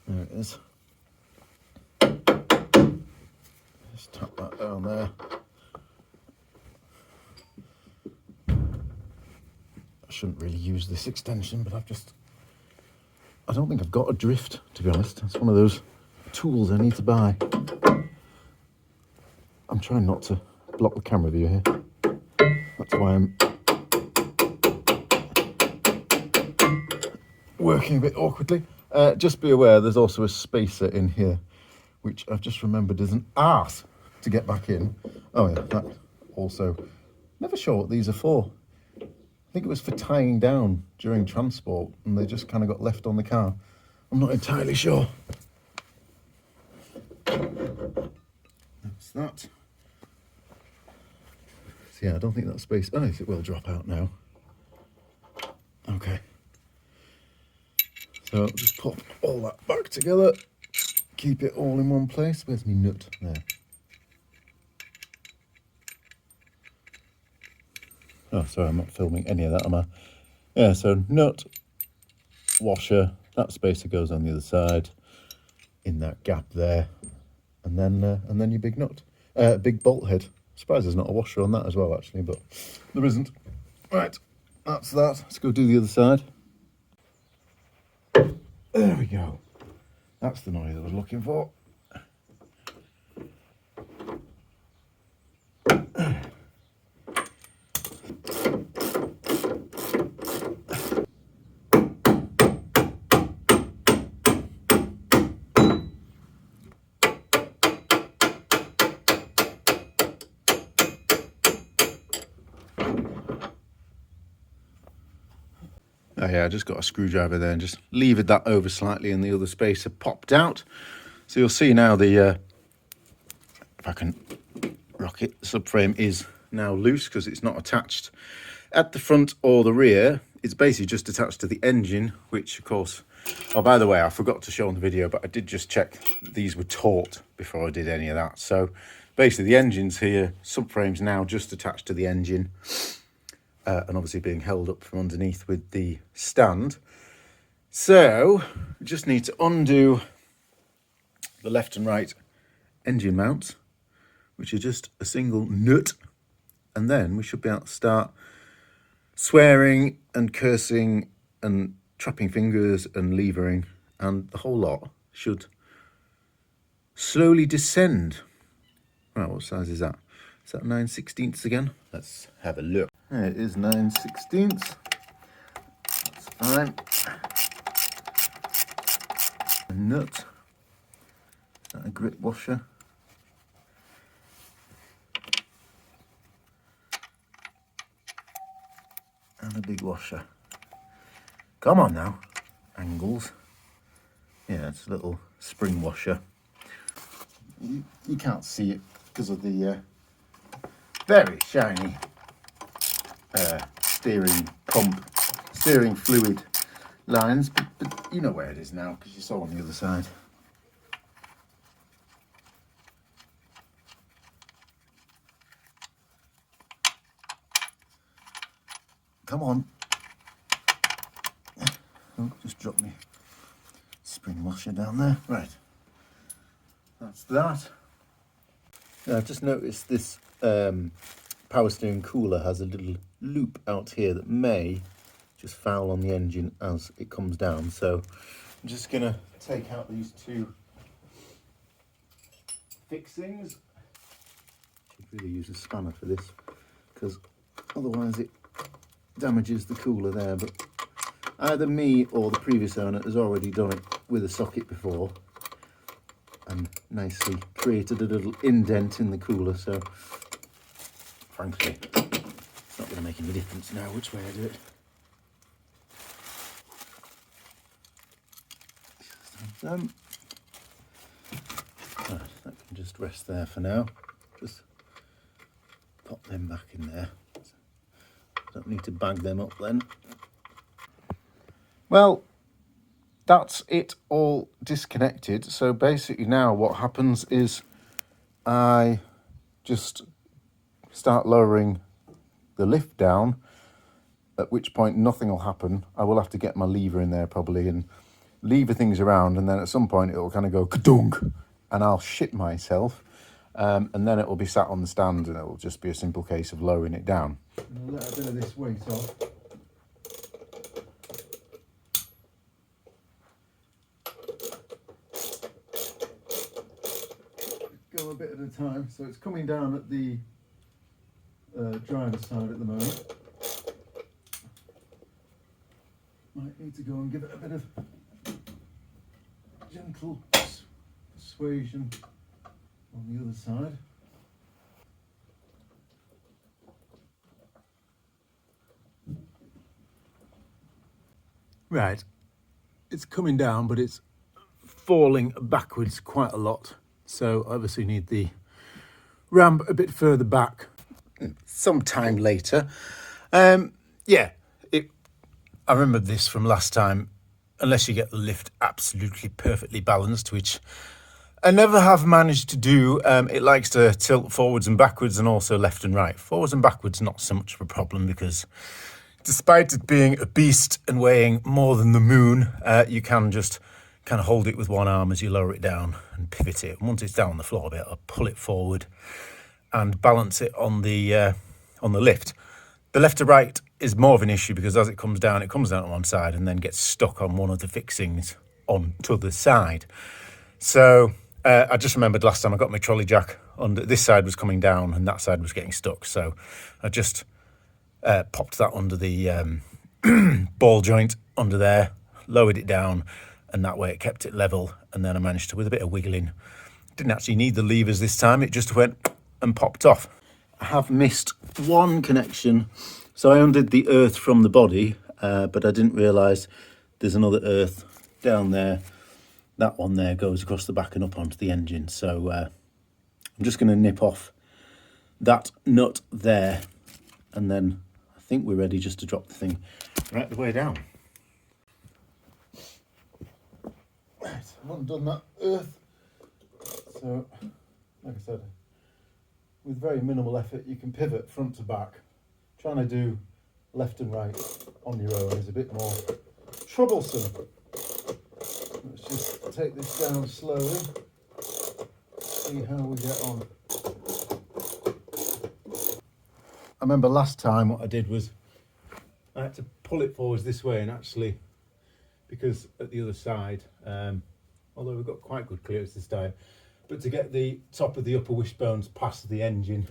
There it is. Just tap that down there. I shouldn't really use this extension, but I don't think I've got a drift, to be honest. It's one of those tools I need to buy. I'm trying not to block the camera view here. That's why I'm working a bit awkwardly. Just be aware there's also a spacer in here, which I've just remembered is an arse to get back in. Oh yeah, that also. Never sure what these are for. I think it was for tying down during transport, and they just kind of got left on the car. I'm not entirely sure. That's that. So yeah, I don't think that space... Oh, it will drop out now. Okay. So just pop all that back together. Keep it all in one place. Where's my nut? There. Oh, sorry, I'm not filming any of that, am I? Yeah, so nut, washer, that spacer goes on the other side, in that gap there, and then your big nut, big bolt head. Surprised there's not a washer on that as well, actually, but there isn't. Right, that's that. Let's go do the other side. There we go. That's the noise I was looking for. Oh yeah, I just got a screwdriver there and just levered that over slightly and the other spacer popped out. So you'll see now the, if I can rock it, the subframe is now loose because it's not attached at the front or the rear. It's basically just attached to the engine, which of course, oh, by the way, I forgot to show on the video, but I did just check these were taut before I did any of that. So basically the engine's here, subframe's now just attached to the engine, and obviously being held up from underneath with the stand. So we just need to undo the left and right engine mounts, which are just a single nut, and then we should be able to start swearing and cursing and trapping fingers and levering, and the whole lot should slowly descend. Right, what size is that? Is that 9/16 again? Let's have a look. There it is, 9/16. That's fine. A nut. Is that a grit washer? And a big washer. Come on now. Angles. Yeah, it's a little spring washer. You can't see it because of the very shiny steering fluid lines, but you know where it is now because you saw on the other side. Come on. Oh, just drop me spring washer down there. Right. That's that. Now, I've just noticed this power steering cooler has a little loop out here that may just foul on the engine as it comes down. So I'm just going to take out these two fixings. Should really use a spanner for this because otherwise it damages the cooler there. But either me or the previous owner has already done it with a socket before and nicely created a little indent in the cooler, so frankly it's not going to make any difference now which way I do it. Right, that can just rest there for now. Just pop them back in there. Don't need to bag them up then. Well, that's it all disconnected. So basically now what happens is I just start lowering the lift down, at which point nothing will happen. I will have to get my lever in there probably and lever things around, and then at some point it'll kind of go ka-dunk and I'll shit myself, and then it will be sat on the stand and it will just be a simple case of lowering it down. I'll let a bit of this weight off. Go a bit at a time. So it's coming down at the driver's side at the moment. Might need to go and give it a bit of gentle persuasion on the other side. Right, it's coming down, but it's falling backwards quite a lot. So obviously need the ramp a bit further back. Some time later. Yeah, I remember this from last time. Unless you get the lift absolutely perfectly balanced, which I never have managed to do. It likes to tilt forwards and backwards and also left and right. Forwards and backwards, not so much of a problem because despite it being a beast and weighing more than the moon, you can just kind of hold it with one arm as you lower it down and pivot it. And once it's down on the floor, I'll pull it forward and balance it on the lift. The left to right is more of an issue because as it comes down on one side and then gets stuck on one of the fixings on to the side. So I just remembered last time I got my trolley jack under, this side was coming down and that side was getting stuck. So I just popped that under the ball joint under there, lowered it down, and that way it kept it level. And then I managed to, with a bit of wiggling, didn't actually need the levers this time, it just went and popped off. I have missed one connection. So I undid the earth from the body, but I didn't realise there's another earth down there. That one there goes across the back and up onto the engine. So I'm just going to nip off that nut there, and then I think we're ready just to drop the thing right the way down. Right, I've undone that earth. So, like I said, with very minimal effort, you can pivot front to back. Trying to do left and right on your own is a bit more troublesome. Let's just take this down slowly, see how we get on. I remember last time what I did was I had to pull it forwards this way, and actually, because at the other side, although we've got quite good clearance this time, but to get the top of the upper wishbones past the engine,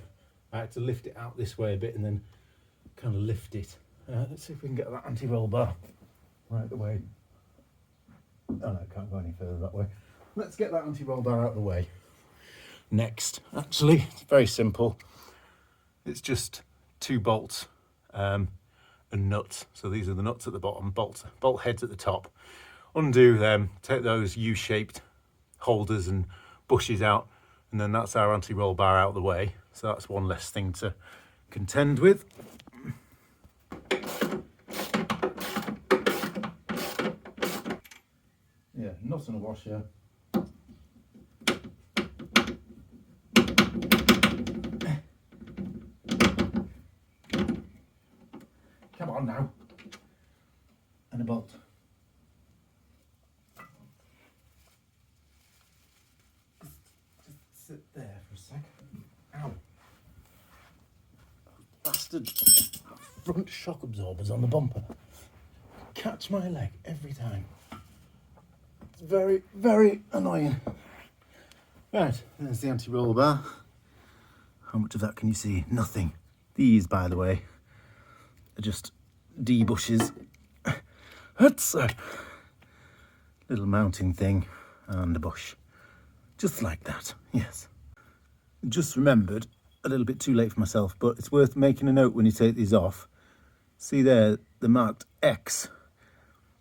I had to lift it out this way a bit and then kind of lift it. Let's see if we can get that anti-roll bar right the way. Oh no, I can't go any further that way. Let's get that anti-roll bar out of the way. Next, actually, it's very simple. It's just 2 bolts and nuts. So these are the nuts at the bottom, bolt heads at the top. Undo them, take those U-shaped holders and bushes out, and then that's our anti-roll bar out of the way. So that's one less thing to contend with. Yeah, nut and a washer. Come on now. And a bolt. Just sit there for a sec. Ow. Bastard front shock absorbers on the bumper. Catch my leg every time. It's very, very annoying. Right, there's the anti-roll bar. How much of that can you see? Nothing. These, by the way, are just D bushes. That's a little mounting thing and a bush. Just like that, yes. Just remembered, a little bit too late for myself, but it's worth making a note when you take these off. See there, the marked X.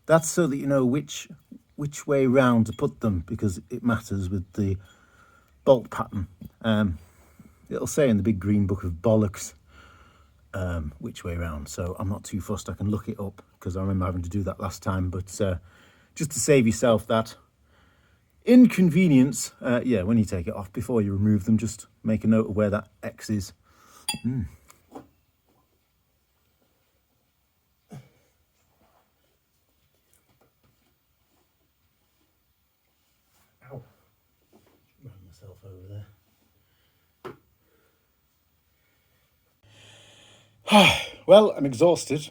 That's so that you know which way round to put them, because it matters with the bolt pattern. It'll say in the big green book of bollocks which way round, so I'm not too fussed. I can look it up because I remember having to do that last time, but just to save yourself that inconvenience, yeah, when you take it off, before you remove them, just make a note of where that X is. Ow. Ran myself over there. Well, I'm exhausted,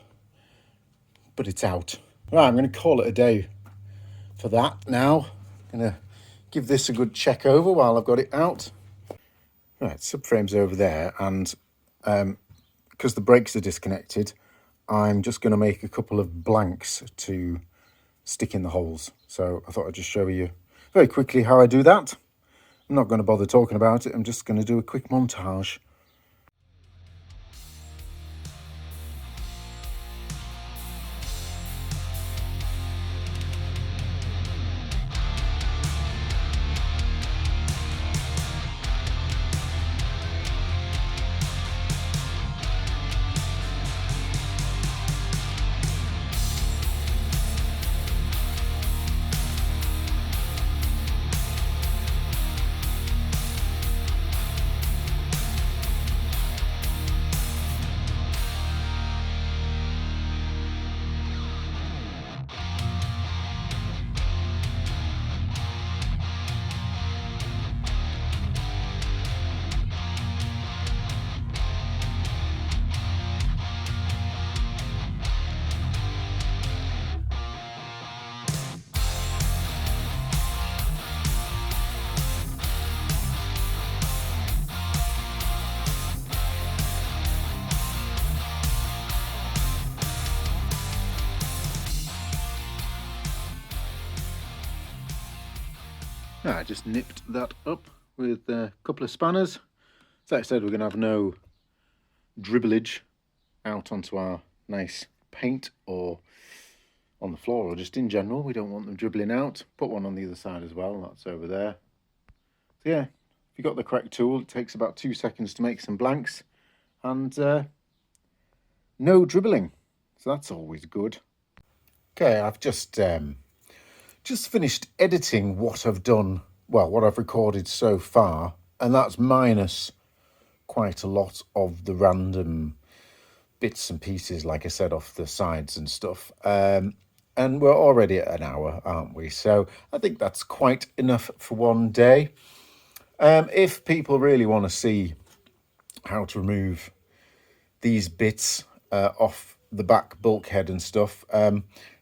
but it's out. Right, I'm going to call it a day for that now. I'm going to give this a good check over while I've got it out. Right, subframe's over there, and because the brakes are disconnected, I'm just going to make a couple of blanks to stick in the holes. So I thought I'd just show you very quickly how I do that. I'm not going to bother talking about it. I'm just going to do a quick montage. I just nipped that up with a couple of spanners. As I said, we're going to have no dribblage out onto our nice paint or on the floor, or just in general. We don't want them dribbling out. Put one on the other side as well, that's over there. So yeah, if you've got the correct tool, it takes about 2 seconds to make some blanks, and no dribbling, so that's always good. Okay, I've just finished editing what I've done, well, what I've recorded so far, and that's minus quite a lot of the random bits and pieces, like I said, off the sides and stuff. And we're already at an hour, aren't we? So I think that's quite enough for one day. If people really want to see how to remove these bits off the back bulkhead and stuff,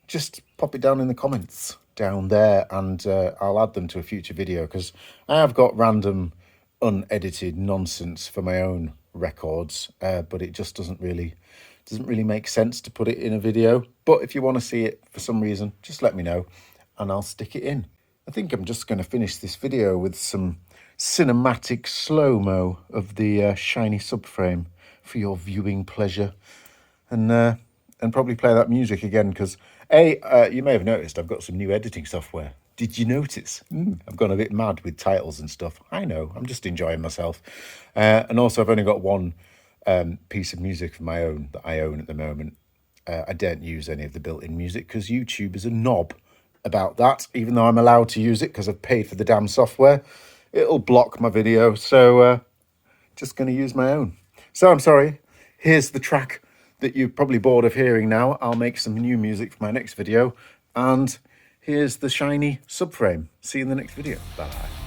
just pop it down in the comments down there, and I'll add them to a future video, because I have got random unedited nonsense for my own records, but it just doesn't really make sense to put it in a video. But if you want to see it for some reason, just let me know and I'll stick it in. I think I'm just going to finish this video with some cinematic slow-mo of the shiny subframe for your viewing pleasure, and probably play that music again, because you may have noticed I've got some new editing software. Did you notice? I've gone a bit mad with titles and stuff. I know, I'm just enjoying myself. And also I've only got one piece of music of my own that I own at the moment. I don't use any of the built-in music because YouTube is a knob about that, even though I'm allowed to use it because I've paid for the damn software. It'll block my video, so just going to use my own. So I'm sorry, here's the track that you're probably bored of hearing now. I'll make some new music for my next video, and here's the shiny subframe. See you in the next video. Bye.